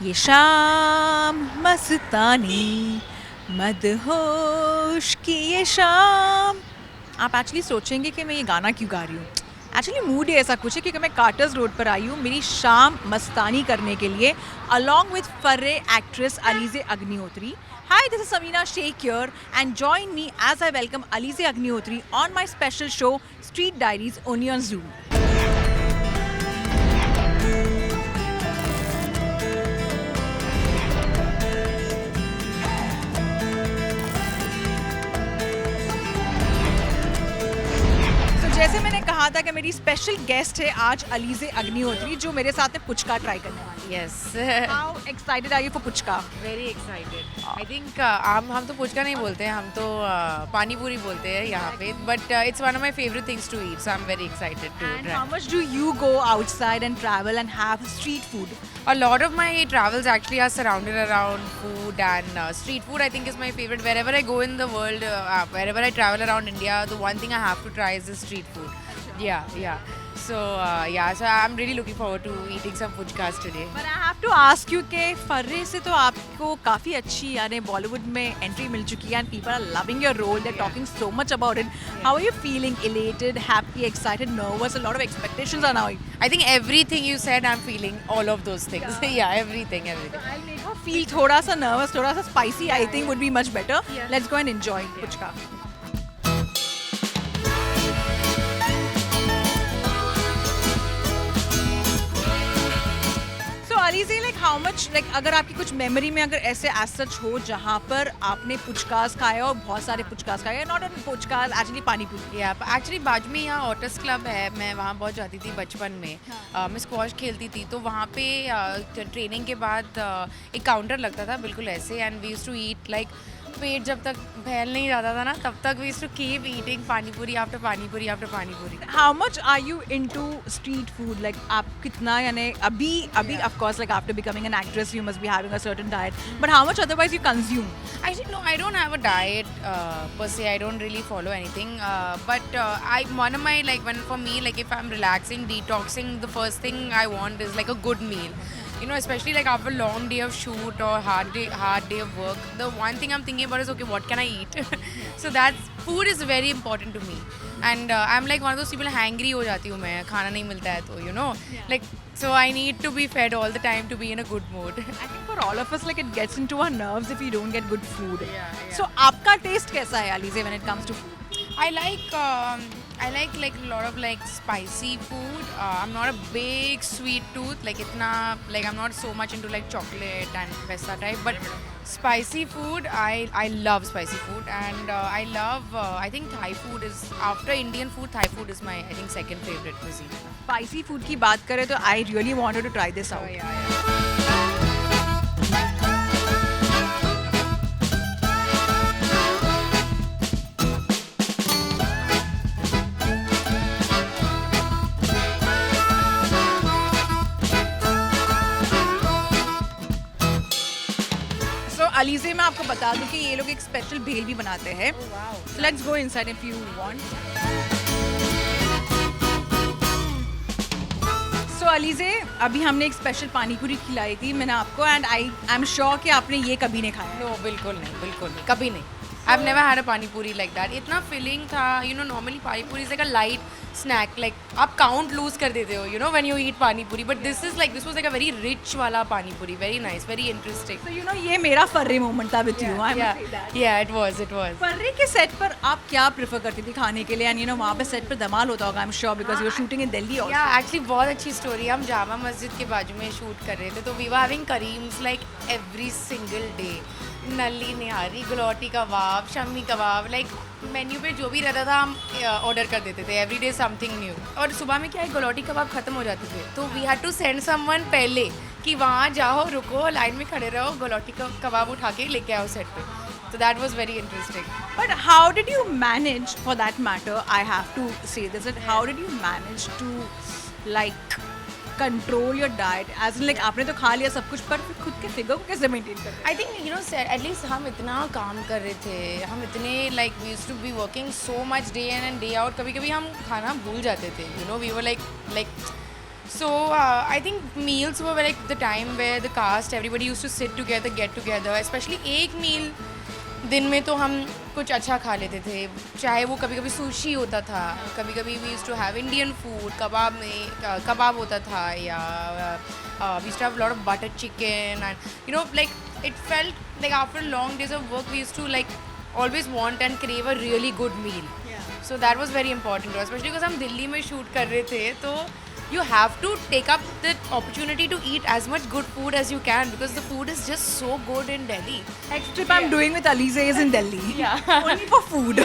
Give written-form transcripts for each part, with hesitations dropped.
ये शाम मस्तानी मदहोश की ये शाम। आप एक्चुअली सोचेंगे कि मैं ये गाना क्यों गा रही हूँ। एक्चुअली मूड ही ऐसा कुछ है क्योंकि मैं कार्टर्स रोड पर आई हूँ मेरी शाम मस्तानी करने के लिए along with फर्रे actress Alizeh Agnihotri. Hi, this is Samina Sheikh here and join me as I welcome Alizeh Agnihotri on my special show Street Diaries only on Zoom. जैसे मैंने कहा था कि मेरी स्पेशल गेस्ट है आज अलीजे अग्निहोत्री जो मेरे साथ में पुचका ट्राई करने वाली है. Yes. How excited are you for puchka? Very excited. I think हम तो पुचका नहीं बोलते हैं, हम तो पानीपुरी बोलते हैं यहाँ पे. But it's one of my favorite things to eat, so I'm very excited to And try. how much do you go outside and travel and have street food? A lot of my travels actually are surrounded around food and street food. I think is my favorite. Wherever I go in the world, wherever I travel around India, the one thing I have to try is the street food. Yeah. So so I'm really looking forward to eating some puchkas today. But I have to ask you कि फर्रे से तो आपको काफ़ी अच्छी यानी बॉलीवुड में entry मिल चुकी है and people are loving your role. They're talking so much about it. How are you feeling? Elated, happy, excited, nervous? A lot of expectations are now. I think everything you said, I'm feeling all of those things. Yeah, everything. I'll make her feel थोड़ा सा nervous, थोड़ा सा spicy. I think would be much better. Yeah. Let's go and enjoy puchka. Alizeh, like how much like अगर आपकी कुछ memory में अगर ऐसे as such हो जहाँ पर आपने पुचकास खाए और बहुत सारे पुचकास खाए, not only पुचकास, actually panipuri. Actually बाजू में यहाँ ऑटस क्लब है, मैं वहाँ बहुत जाती थी बचपन में. मैं स्क्वॉश खेलती थी तो वहाँ पे ट्रेनिंग के बाद एक काउंटर लगता था बिल्कुल ऐसे and we used to eat like पेट जब तक फैल नहीं जाता था ना तब तक we used to keep eating panipuri after panipuri after panipuri. How much are you into street food? Like आप कितना यानी अभी of course like after becoming an actress you must be having a certain diet. But how much otherwise you consume? Actually, no, I don't have a diet per se. I don't really follow anything. But one of my for me if I'm relaxing, detoxing, the first thing I want is like a good meal. You know, especially like after a long day of shoot or hard day of work, the one thing I'm thinking about is okay, what can I eat? So that food is very important to me. And I'm like one of those people hangry हो जाती हूँ मैं खाना नहीं मिलता है तो you know like so I need to be fed all the time to be in a good mood. I think for all of us like it gets into our nerves if we don't get good food. Yeah. So आपका taste कैसा है Alizeh when it comes to food? I like a lot of like spicy food. I'm not a big sweet tooth. Like itna like I'm not so much into like chocolate and वैसा type. But spicy food, I love spicy food and I love I think Thai food is after Indian food. Thai food is my I think second favorite cuisine. Spicy food की बात करें तो I really wanted to try this out. Yeah. Alizeh मैं आपको बता दूं कि ये लोग एक स्पेशल भेल भी बनाते हैं. So let's go inside if you want. So Alizeh, अभी हमने एक स्पेशल पानीपुरी खिलाई थी मैंने आपको and I am sure कि आपने ये कभी नहीं खाया. No, बिल्कुल नहीं, कभी नहीं. I've never had a pani puri like that. इतना filling था, you know, normally pani puri is like a light snack. Like आप count lose कर देते हो, you know, when you eat pani puri. But this was like a very rich वाला pani puri. Very nice, very interesting. So you know ये मेरा फर्रे moment था with you. I must say that. Yeah, it was. फर्रे के set पर आप क्या prefer करती थी खाने के लिए? And you know वहाँ पे सेट पर धमाल होता होगा. I'm sure because you were shooting in Delhi also. Yeah, actually बहुत अच्छी story. हम जामा मस्जिद के बाजू में shoot कर रहे थे तो we were having kareems like every single day. नली निहारी, गलौटी कबाब, शम्मी कबाब, लाइक मेन्यू पे जो भी रहता था हम ऑर्डर कर देते थे. Every day something new. और सुबह में क्या है गलौटी कबाब खत्म हो जाते थे तो we had to send someone पहले कि वहाँ जाओ रुको लाइन में खड़े रहो गलौटी कबाब उठा के लेके आओ सेट पे. So that was very interesting. But how did you manage, for that matter, I have to say this, that how did you manage to like control your diet? As in like आपने तो खा लिया सब कुछ पर फिर खुद के फिगर को कैसे मेंटेन कर रहे हैं? I think you know at least हम इतना काम कर रहे थे, हम इतने like we used to be working so much day in and day out. कभी-कभी हम खाना भूल जाते थे. You know we were like So I think meals were like the time where the cast everybody used to sit together, get together. Especially एक meal दिन में तो हम कुछ अच्छा खा लेते थे. चाहे वो कभी कभी सुशी होता था, कभी कभी we used to have Indian food. कबाब में कबाब होता था या we used to have a lot of butter chicken and you know like it felt like after long days of work we used to like always want and crave a really good meal. So that was very important to us, especially because हम दिल्ली में shoot कर रहे थे तो you have to take up the opportunity to eat as much good food as you can because the food is just so good in Delhi. Next trip I'm doing with Alizeh is in Delhi. Yeah. Only for food.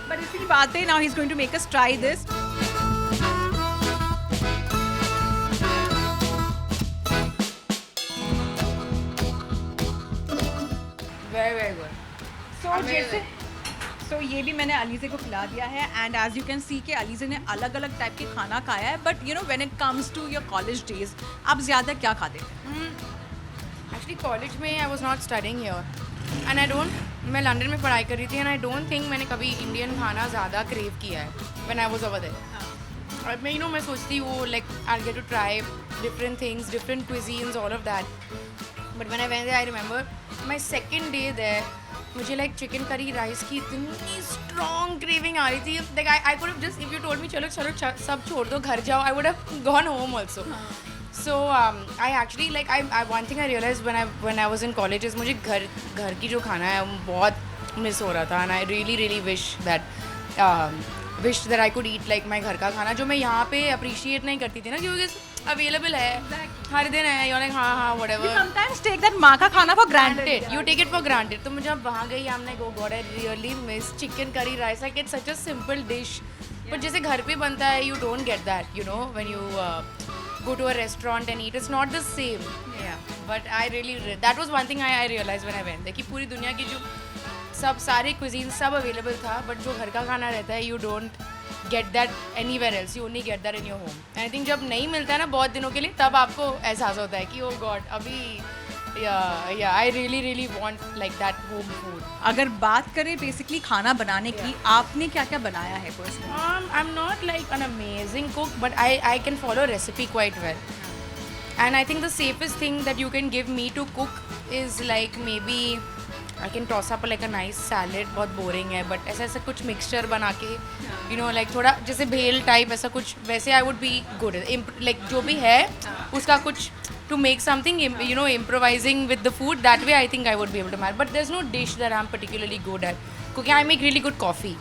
But इसी बात है, now he's going to make us try this. Very very good. So जैसे तो ये भी मैंने अलीज़े को खिला दिया है and as you can see कि अलीज़े ने अलग अलग टाइप के खाना खाया है but you know when it comes to your college days आप ज़्यादा क्या खाते थे? एक्चुअली कॉलेज में I was not studying here and I don't मैं लंदन में पढ़ाई कर रही थी एंड आई डोंट थिंक मैंने कभी इंडियन खाना ज़्यादा क्रेव किया है when I was over there. और मैं यू नो मैं सोचती हूँ like I get to try different things different cuisines all of that but when I went there I remember my second day there मुझे like chicken curry rice की इतनी strong craving आ रही थी like I could have just if you told me चलो चलो सब छोड़ दो घर जाओ I would have gone home also. So I actually like I one thing I realise when I was in college is मुझे घर की जो खाना है वो बहुत मिस हो रहा था and I really really wish that I could eat like my घर का खाना जो मैं यहाँ पे अप्रिशिएट नहीं करती थी ना क्योंकि अवेलेबल है हर दिन है यू लाइक हाँ व्हाटएवर. समटाइम्स टेक दैट माँ का खाना for granted. You take it for granted. तो मुझे अब वहाँ गई हमने go God I really miss chicken curry rice like it's such a simple dish but जैसे घर पे बनता है you don't get that you know when you go to a restaurant and eat it's not the same. But I really that was one thing I realized when I went there कि पूरी दुनिया की जो सब सारे cuisine सब available था but जो घर का खाना रहता है you don't get that anywhere else. You only get that in your home. And I think जब नहीं मिलता है ना बहुत दिनों के लिए तब आपको एहसास होता है कि oh God अभी I really really want like that home food. अगर बात करें बेसिकली खाना बनाने की आपने क्या क्या बनाया है personally? I'm not like an amazing cook but I can follow recipe quite well. And I think the safest thing that you can give me to cook is like maybe I can toss up like a nice salad. बहुत boring है but ऐसा कुछ mixture बना के you know like थोड़ा जैसे भेल type ऐसा कुछ वैसे I would be good like जो भी है उसका कुछ to make something you know improvising with the food that way I think I would be able to manage but there's no dish that I'm particularly good at cooking. I make really good coffee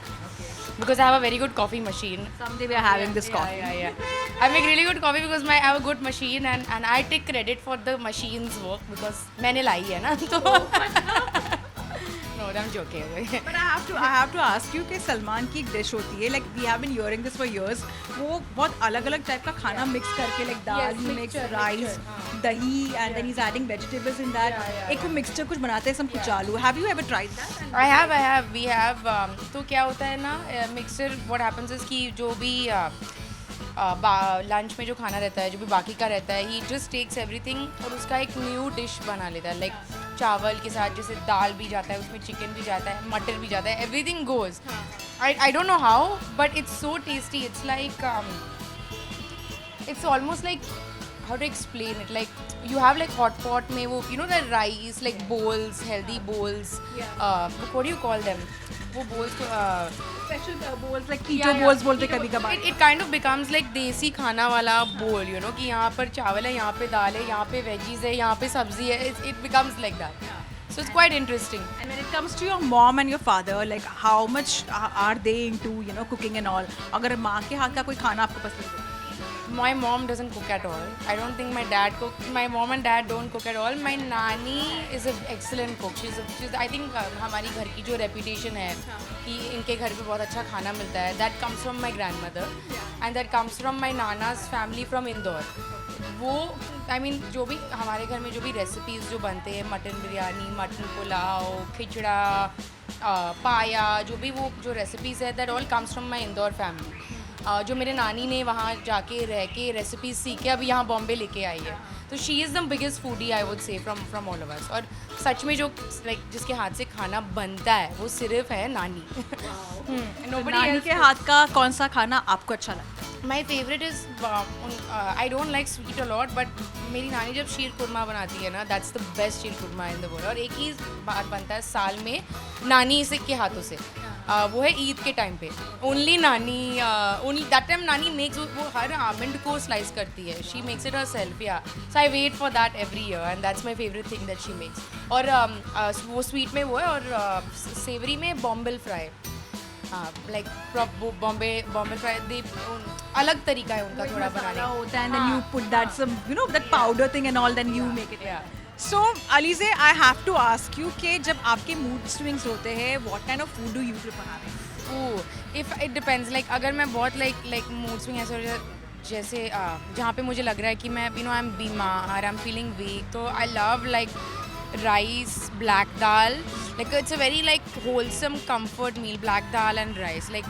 because I have a very good coffee machine. Someday we are having this coffee. Yeah. I make really good coffee because I have a good machine and I take credit for the machine's work because मैंने लाई है ना तो No, I'm joking. But I have to ask you कि सलमान की एक dish होती है like we have been hearing this for years वो बहुत अलग अलग टाइप का खाना मिक्स करके like दाल मिक्स राइस दही and then he's adding vegetables in that. एक वो मिक्सचर कुछ बनाते हैं सब कुछ आलू. Have you ever tried that? I have. We have. तो क्या होता है ना मिक्सर what happens is कि जो भी लंच में जो खाना रहता है जो भी बाकी का रहता है ही जस्ट टेक्स एवरीथिंग और उसका एक न्यू डिश बना लेता है लाइक चावल के साथ जैसे दाल भी जाता है उसमें चिकन भी जाता है मटर भी जाता है everything goes I don't know how but it's so tasty it's like it's almost like how to explain it like you have like hot pot में वो you know the rice like bowls healthy bowls what do you call them वो bowls को special bowls like keto bowls बोलते कभी कभार. It kind of becomes like देसी खाना वाला bowl you know कि यहाँ पर चावल है यहाँ पे दाल है यहाँ पे veggies है यहाँ पे सब्जी है it becomes like that. So it's quite interesting. And when it comes to your mom and your father, like how much are they into you know cooking and all? अगर माँ के हाथ का कोई खाना आपको पसंद है? My mom doesn't cook at all. I don't think my dad cooks. My mom and dad don't cook at all. My nanny is an excellent cook. She's I think हमारी घर की जो reputation है कि इनके घर पे बहुत अच्छा खाना मिलता है. That comes from my grandmother, and that comes from my nana's family from Indore. वो I mean जो भी हमारे घर में जो भी recipes जो बनते हैं मटन बिरयानी मटन पुलाव खिचड़ा पाया जो भी वो जो recipes है that all comes from my Indore family. जो मेरे नानी ने वहाँ जाके रह के रेसिपीज सीख के अभी यहाँ बॉम्बे लेके आई है तो she is the biggest foodie I would say from all of us और सच में जो लाइक जिसके हाथ से खाना बनता है वो सिर्फ है नानी. नानी के हाथ का कौन सा खाना आपको अच्छा लगता है? My favorite is I don't like sweet a lot, but मेरी नानी जब शीर कुरमा बनाती है ना, that's the best Ksheer korma in the world. और एक ही बार बनता है साल में नानी से के हाथों से, वो है ईद के टाइम पे. Only नानी, only that time नानी makes, वो हर almond को slice करती है. She makes it herself, yeah. So I wait for that every year, and that's my favorite thing that she makes. और वो sweet में वो है, और savory में bombel fry. Like Bombay fry, they अलग तरीका है उनका थोड़ा बनाने का होता है, and then you put that some, you know, that powder thing and all, then you make it. Yeah. So Alizeh, I have to ask you कि जब आपके mood swings होते हैं, what kind of food do you prefer having? If it depends, like अगर मैं बहुत like mood swing ऐसे हो जाए, जैसे जहाँ पे मुझे लग रहा है कि मैं I'm बीमार, I'm feeling weak, तो I love like rice, black dal, like it's a very like wholesome comfort meal, black dal and rice, like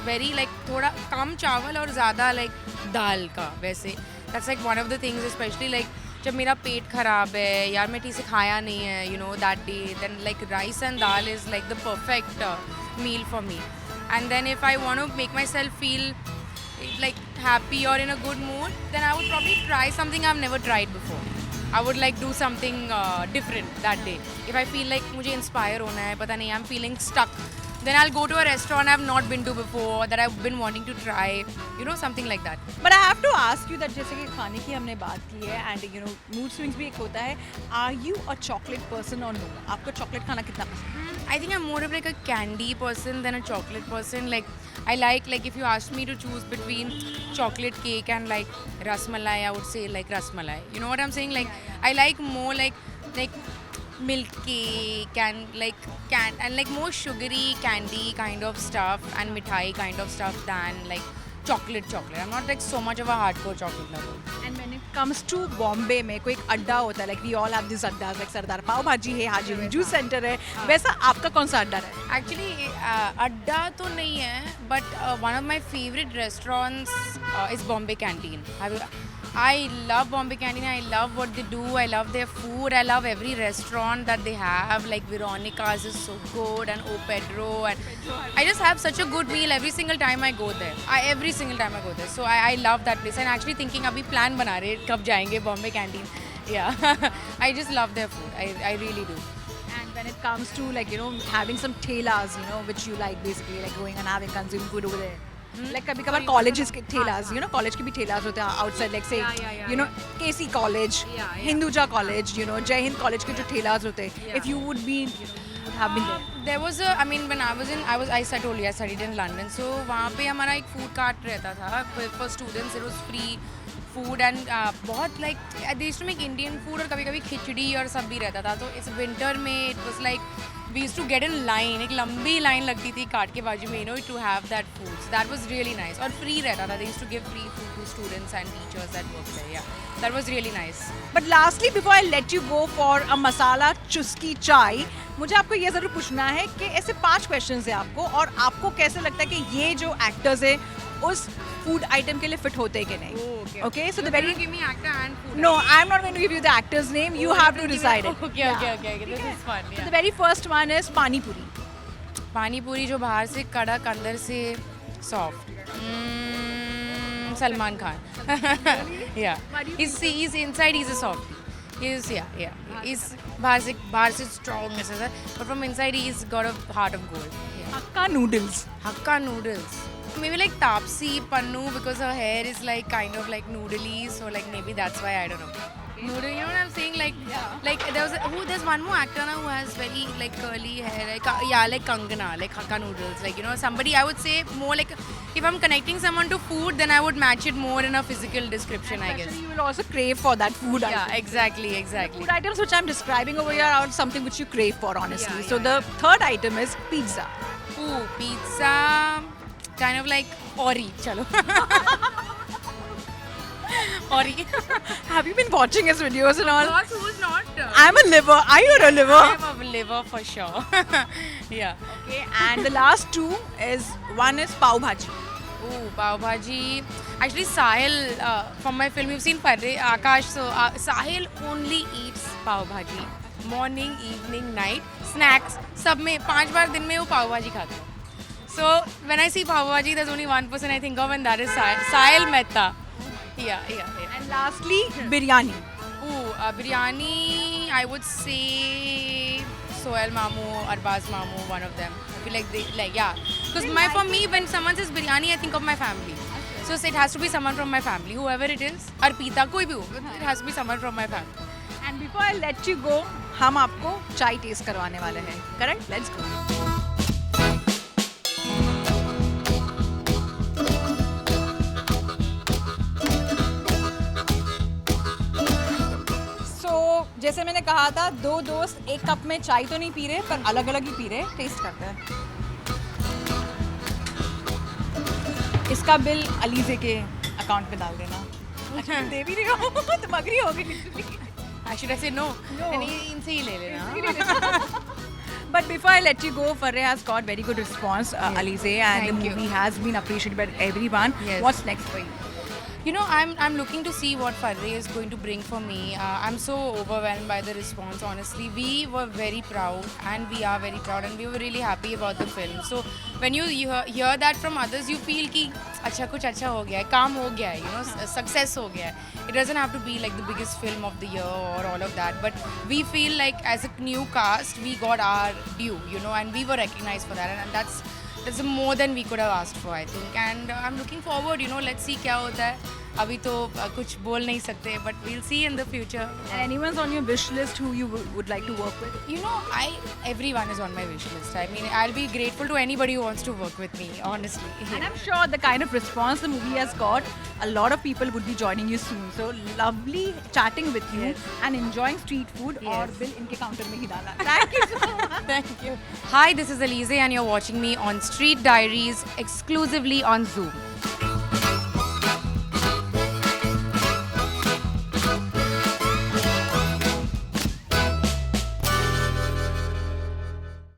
very like थोड़ा कम चावल और ज़्यादा like दाल का वैसे. That's like one of the things, especially like जब मेरा पेट खराब है, यार मैं ठीक से खाया नहीं है, you know, that day, then like rice and dal is like the perfect meal for me. And then if I want to make myself feel like happy or in a good mood, then I would probably try something I've never tried before. I would like do something different that day. If I feel like मुझे inspire होना है, पता नहीं, I'm feeling stuck, then I'll go to a restaurant I've not been to before, that I've been wanting to try, you know, something like that. But I have to ask you that जैसे कि खाने की हमने बात की है, and you know mood swings भी एक होता है. Are you a chocolate person or no? आपको chocolate खाना कितना पसंद है? I think I'm more of like a candy person than a chocolate person. Like I like if you asked me to choose between chocolate cake and like rasmalai, I would say like rasmalai. You know what I'm saying? Like I like more like milk cake and like more sugary candy kind of stuff and mithai kind of stuff than like chocolate. I'm not like so much of a hardcore chocolate lover. And when it comes to Bombay में कोई एक अड्डा होता है, like we all have these अड्डास, like सरदार पाव भाजी है, हाजी juice centre है, वैसा आपका कौन सा अड्डा है? Actually अड्डा तो नहीं है, but one of my favorite restaurants is Bombay Canteen. I love Bombay Canteen. I love what they do. I love their food. I love every restaurant that they have. Like Veronica's is so good, and O Pedro, and I just have such a good meal every single time I go there. Every single time I go there. So I love that place. And actually thinking अभी plan बना रहे कब जाएंगे Bombay Canteen. Yeah, I just love their food. I really do. And when it comes to like, you know, having some thelas, you know, which you like basically, like going and having consuming food over there. Like कभी कभार colleges के thelas, you know, college के भी thelas होते हैं outside, like say, you know, KC College, Hinduja College, you know, Jai Hind College के जो thelas होते हैं. If you would be, would have been there. There was I mean, when I told you I studied in London, so वहाँ पे हमारा एक food cart रहता था for students. It was free food and बहुत like they used to make Indian food और कभी-कभी खिचड़ी और सब भी रहता था. तो इस winter में it was like we used to get in line, एक लंबी line लगती थी cart के बाजू में, you know, to have that food. So that was really nice. और free रहता था. They used to give free food to students and teachers that work there. Yeah, that was really nice. But lastly, before I let you go for a masala चुस्की चाय, मुझे आपको ये ज़रूर पूछना है कि ऐसे 5 questions हैं आपको, और आपको कैसे लगता है कि ये जो actors हैं उस food item के लिए fit होते हैं कि नहीं? Okay, so the very give me actor and food. No, I'm not going to give you the actor's name. You have to decide it. Okay. This is fun. So the very first one is Panipuri. Panipuri जो बाहर से कड़क अंदर से soft. Salman Khan. Yeah. He's inside he's a softie. He's बाहर से strong ऐसा, but from inside he's got a heart of gold. Yeah. Hakka noodles. Maybe like Taapsee Pannu, because her hair is like kind of like noodly, so like maybe that's why, I don't know. Noodle, you know what I'm saying? Like, like there's one more actor now who has very like curly hair, like like Kangana, like Hakka noodles, like, you know, somebody I would say more like, if I'm connecting someone to food, then I would match it more in a physical description, I guess. You will also crave for that food item. Yeah, exactly. Food items which I'm describing over here are something which you crave for, honestly. So the third item is pizza. Ooh, pizza, kind of like Ori, chalo. Ori. Have you been watching his videos and all? Not, who's not? I'm a liver. Are you a liver? I'm a liver for sure. Yeah. Okay, and the last two is, one is pav bhaji. Ooh, pav bhaji. Actually, Sahil, from my film, you've seen Farrey, Akash. So, Sahil only eats pav bhaji. Morning, evening, night, snacks. सब में 5 बार दिन में वो पाव भाजी खाता है. So when I see pav bhaji, there's only one person I think of, and that is Sahil Mehta. Yeah. And lastly, biryani. Ooh, biryani, I would say Sohail Mamu, Arbaz Mamu, one of them. I feel like because for me, when someone says biryani, I think of my family. So it has to be someone from my family, whoever it is. Arpita, koi bhi ho, it has to be someone from my family. And before I let you go, हम आपको चाय test करवाने वाले हैं. Correct? Let's go. जैसे मैंने कहा था, दो दोस्त एक कप में चाय तो नहीं पी रहे, पर अलग अलग ही पी रहे. टेस्ट करते हैं. इसका बिल अलीजे के अकाउंट में डाल देना. अच्छा दे भी रही हो. तुम अग्री हो गई. Should I say no? इनसे ही ले लेना. But before I let you go, Farrey has got very good response, Alizeh, and Thank the you. movie has been appreciated by everyone. Yes. What's next for you? You know, I'm looking to see what Farrey is going to bring for me. I'm so overwhelmed by the response, honestly. We were very proud, and we are very proud, and we were really happy about the film. So when you hear that from others, you feel कि अच्छा कुछ अच्छा हो गया है, काम हो गया है, you know, success हो गया है. It doesn't have to be like the biggest film of the year or all of that, but we feel like as a new cast, we got our due, you know, and we were recognized for that, and that's more than we could have asked for, I think. And I'm looking forward, you know, let's see क्या होता है. अभी तो कुछ बोल नहीं सकते, but we'll see in the future. And anyone's on your wish list who you would like to work with? You know, everyone is on my wish list. I mean, I'll be grateful to anybody who wants to work with me, honestly. And I'm sure the kind of response the movie has got, a lot of people would be joining you soon. So lovely chatting with you and enjoying street food. Yes. और bill इनके counter में ही डाला. Thank you so much. Thank you. Hi, this is Alizeh, and you're watching me on Street Diaries exclusively on Zoom.